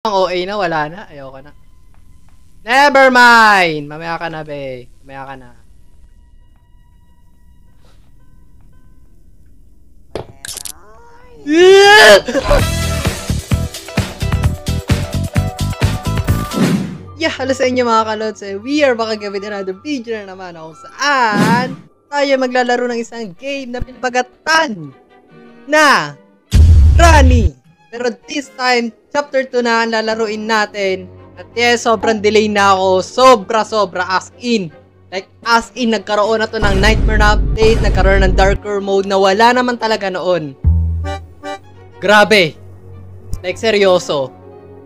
Ang OA na, wala na. Ayoko na. Never mind! Mamaya ka na, be. Mamaya ka na. Yeah, hello sa inyo mga kalotse. We are back again with another video na naman kung saan tayo maglalaro ng isang game na pinapagatan na Granny. Pero this time, chapter 2 na ang lalaruin natin. At yes, sobrang delay na ako. Sobra as in. Like, as in, nagkaroon na to ng nightmare na update. Nagkaroon ng darker mode na wala naman talaga noon. Grabe. Like, seryoso.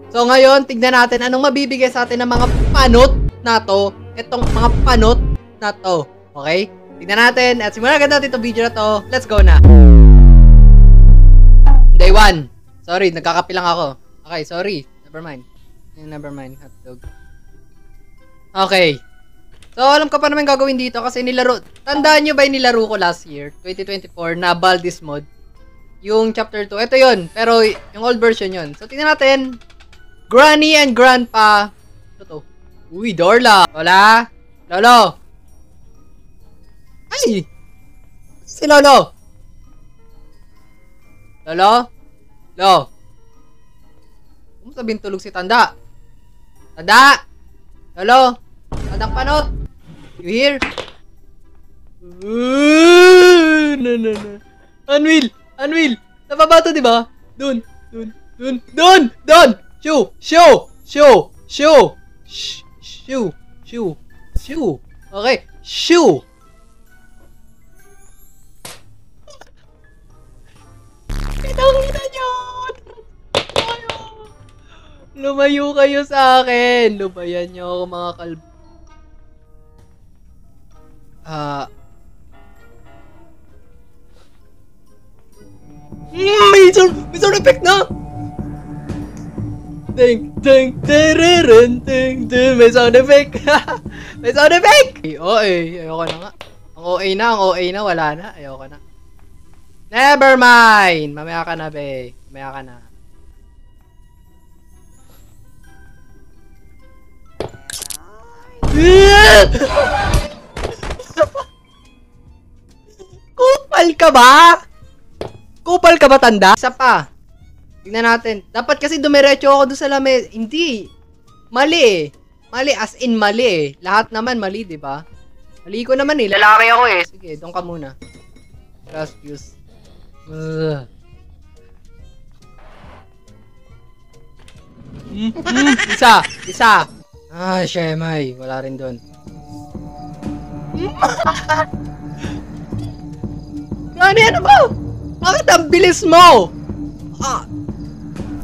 So ngayon, tignan natin anong mabibigay sa atin ng mga panot na to. Itong mga panot na to. Okay? Tignan natin. At simulan agad natin itong video na to. Let's go na. Day 1. Sorry, nagkakapi lang ako. Okay, sorry. Never mind. Hotdog. Okay. So, alam ko pa naman gagawin dito kasi nilaro. Tandaan nyo ba yung nilaro ko last year? 2024 na Valdez mod. Yung chapter 2. Ito yun. Pero yung old version yun. So, tignan natin. Granny and Grandpa. Ano to? Uy, Dorla. Lola? Lolo? Ay! Si Lolo? Lolo? Lo? Kung sabihin tulog si Tanda? Tanda? Lolo? Tandang panot? You hear? No. Unwheel! Nababato, diba? Dun! Shoe! Okay, shoe! Kitang-kita nyo! Lumayo kayo sa akin! Lubayan nyo ako mga kalb... may sound effect na! Ding! May sound effect! May sound effect! Ayoko na nga. Ang OA na, wala na. Ayoko na. Never mind! Mamaya ka na, be. Mamaya ka na. Kupal ka ba, Tanda? Isa pa. Tignan natin. Dapat kasi dumiretso ako doon sa lamesa. Hindi. Mali. Mali, as in mali. Lahat naman mali, di ba? Mali ko naman eh. Lalaki ako eh. Sige, doon ka muna. Trust views. Isa. Ah, Shemay. Wala rin doon. Ano ba? Bakit ang bilis mo?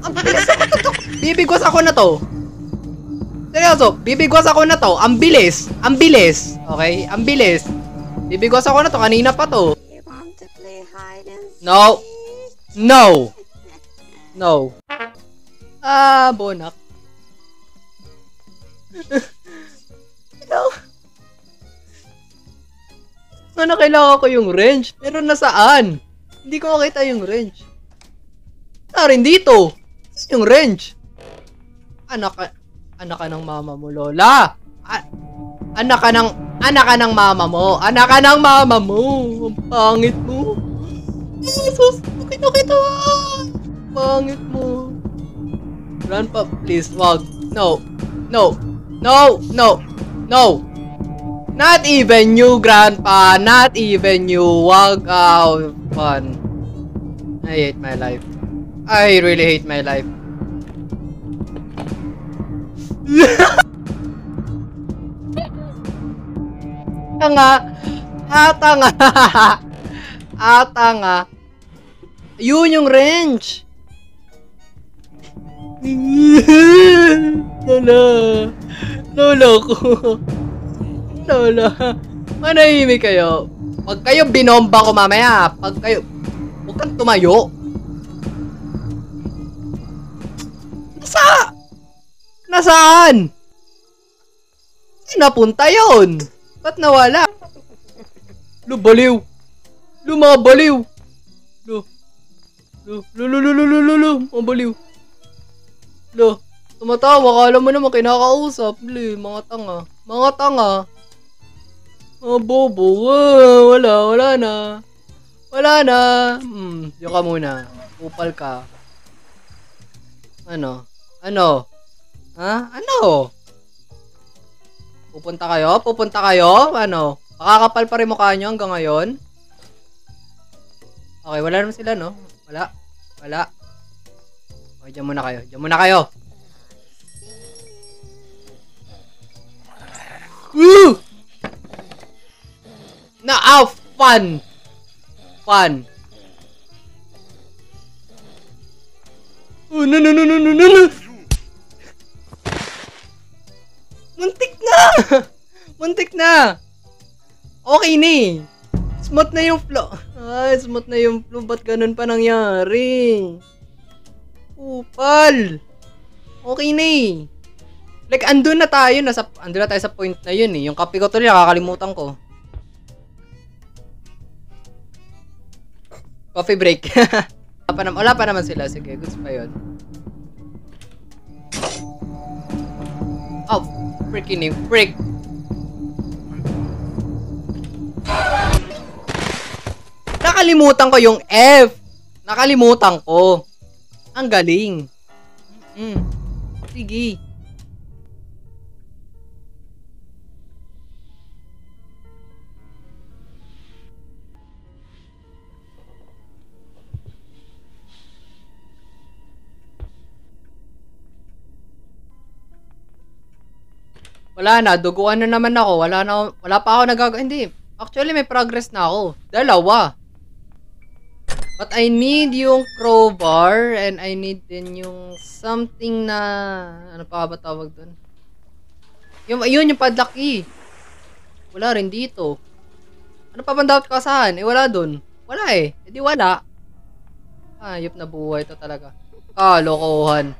Ang bilis ako to. Bibigwas ako na to. Seryoso, bibigwas ako na to. Ang bilis. Okay? Ang bilis. Bibigwas ako na to. Kanina pa to. You want to play hide and seek? No. Bonak. Ano, kailangan ko yung wrench. Pero nasaan? Hindi ko makita yung wrench. Rin dito. Yung wrench. Anak ka ng mama mo, Lola. Anak ka ng mama mo. Ang pangit mo. Jesus, nakita. Pangit mo. Grandpa, please, wag. No. Not even you, Grandpa. Not even you. Wag out. Fun. I hate my life. I really hate my life. Tanga. Yun yung wrench. Lola, manahimik kayo. Pag kayo binomba ko mamaya, huwag kang tumayo. Nasaan? Napunta yun. Ba't nawala? Lumabaliw. Mabaliw. Tumatawa, kala mo naman kinakausap. Mga tanga. Mga tanga. Mga bobo. Wala na. Wala na. Diyo ka muna. Upal ka. Ano? Ha? Ano? Pupunta kayo? Ano? Makakapal pa rin mukha nyo hanggang ngayon? Okay, wala naman sila, no? Wala. Okay, dyan muna kayo. Woo! Fun! Oh, no. Muntik na! Okay na eh. Smooth na yung flow. Smooth na yung flow. Ba't ganun pa nangyari? Upal! Okay na eh. Like, andun na tayo sa point na yun eh. Yung kape ko tuloy, nakakalimutan ko. Coffee break. Wala pa naman sila. Sige, goods pa yun. Oh, freaking freak. Nakalimutan ko yung F. Nakalimutan ko. Ang galing. Sige. Wala na, duguan na naman ako. Wala pa ako nagagawa. Hindi. Actually, may progress na ako. 2. But I need yung crowbar and I need din yung something na ano pa ba tawag doon? Yung padlock key. Wala rin dito. Ano pa bang dapat ko asahan? Wala doon. Wala eh. Hindi wala. Hayop na buhay to talaga. Kalokohan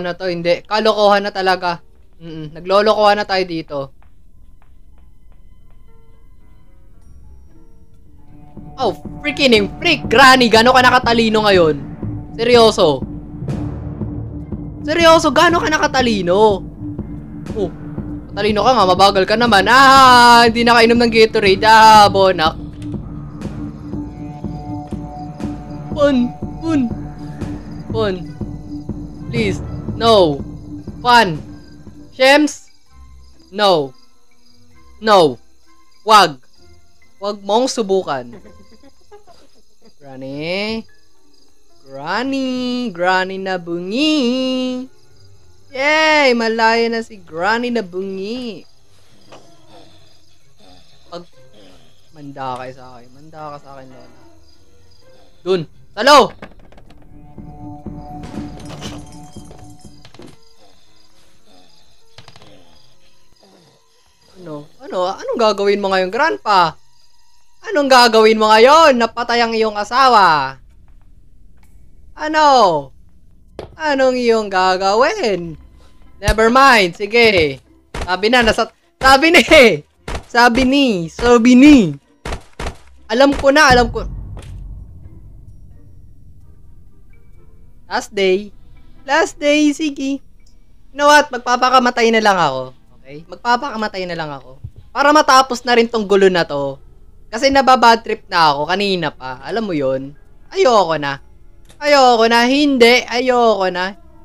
na to, hindi. Kalokohan na talaga. Naglolokohan na tayo dito. Oh, freaking freak! Granny, gano'n ka nakatalino ngayon? Seryoso, gano'n ka nakatalino? Oh, matalino ka nga, mabagal ka naman. Hindi nakainom ng Gatorade. Bonak. Pun. Please, no. Fun. Shems? No. Wag mong subukan. Granny na bungi. Yay! Malaya na si Granny na bungi. Manda ka sa akin, Lola. Dun! Talo! Anong gagawin mo ngayon, Grandpa? Anong gagawin mo ngayon? Napatay ang iyong asawa. Anong iyong gagawin? Never mind. Sige. Sabi ni. Alam ko. Last day, sige. You know what? Magpapakamatay na lang ako. Okay? Para matapos na rin tong gulo na to. Kasi nababad trip na ako kanina pa. Alam mo yun? Ayoko na.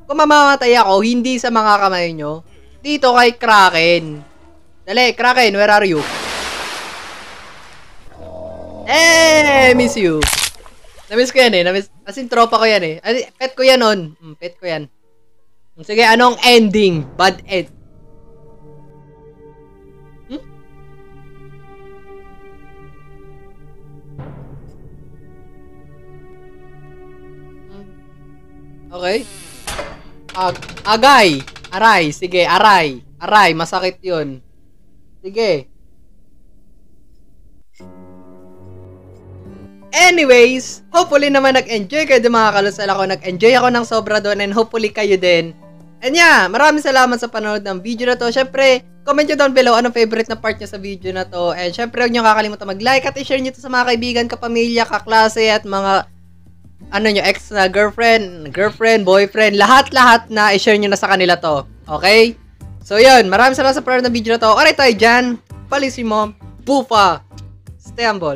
Kung mamamatay ako, hindi sa mga kamay nyo. Dito kay Kraken. Dali, Kraken, where are you? Miss you. Namiss ko yan eh. As in, tropa ko yan eh. Pet ko yan on. Pet ko yan. Sige, anong ending? Bad end. Okay. Aray. Sige, aray. Masakit yun. Sige. Anyways, hopefully naman nag-enjoy kayo mga kalusal ako. Nag-enjoy ako ng sobra doon and hopefully kayo din. And yeah, maraming salamat sa panonood ng video na to. Syempre, comment nyo down below anong favorite na part nyo sa video na to. And syempre, huwag nyo kakalimutan mag-like at i-share nyo to sa mga kaibigan, kapamilya, kaklase at mga ano nyo, ex na girlfriend, boyfriend, lahat-lahat na i-share nyo na sa kanila to. Okay? So, yun. Maraming salamat sa panonood ng video na to. Alright tayo dyan. Palisin mo. Bufa. Stay humble.